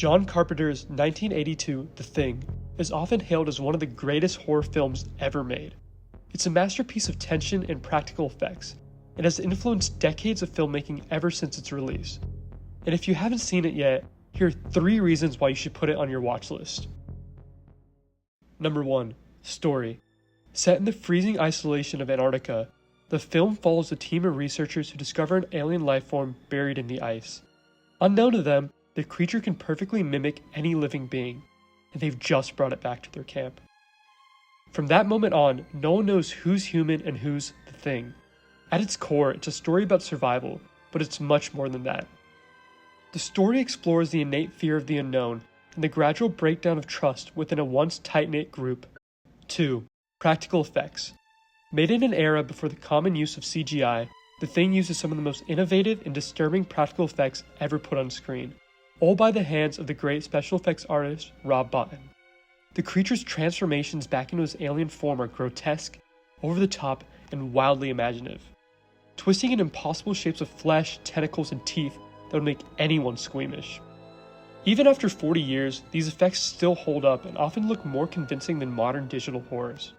John Carpenter's 1982 The Thing is often hailed as one of the greatest horror films ever made. It's a masterpiece of tension and practical effects, and has influenced decades of filmmaking ever since its release. And if you haven't seen it yet, here are 3 reasons why you should put it on your watch list. Number 1. Story. Set in the freezing isolation of Antarctica, the film follows a team of researchers who discover an alien life form buried in the ice. Unknown to them, the creature can perfectly mimic any living being, and they've just brought it back to their camp. From that moment on, no one knows who's human and who's the thing. At its core, it's a story about survival, but it's much more than that. The story explores the innate fear of the unknown and the gradual breakdown of trust within a once tight-knit group. 2. Practical effects. Made in an era before the common use of CGI, The Thing uses some of the most innovative and disturbing practical effects ever put on screen, all by the hands of the great special effects artist Rob Bottin. The creature's transformations back into his alien form are grotesque, over the top, and wildly imaginative, twisting in impossible shapes of flesh, tentacles, and teeth that would make anyone squeamish. Even after 40 years, these effects still hold up and often look more convincing than modern digital horrors.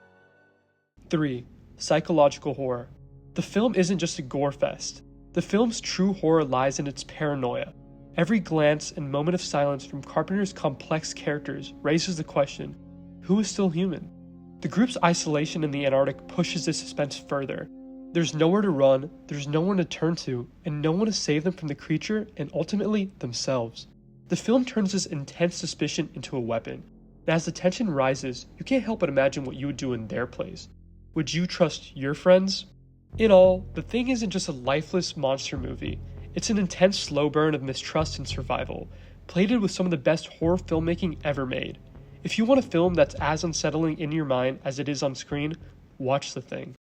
3. Psychological horror. The film isn't just a gore fest. The film's true horror lies in its paranoia. Every glance and moment of silence from Carpenter's complex characters raises the question, who is still human? The group's isolation in the Antarctic pushes this suspense further. There's nowhere to run, there's no one to turn to, and no one to save them from the creature and ultimately themselves. The film turns this intense suspicion into a weapon, and as the tension rises, you can't help but imagine what you would do in their place. Would you trust your friends? In all, The Thing isn't just a lifeless monster movie. It's an intense slow burn of mistrust and survival, plated with some of the best horror filmmaking ever made. If you want a film that's as unsettling in your mind as it is on screen, watch The Thing.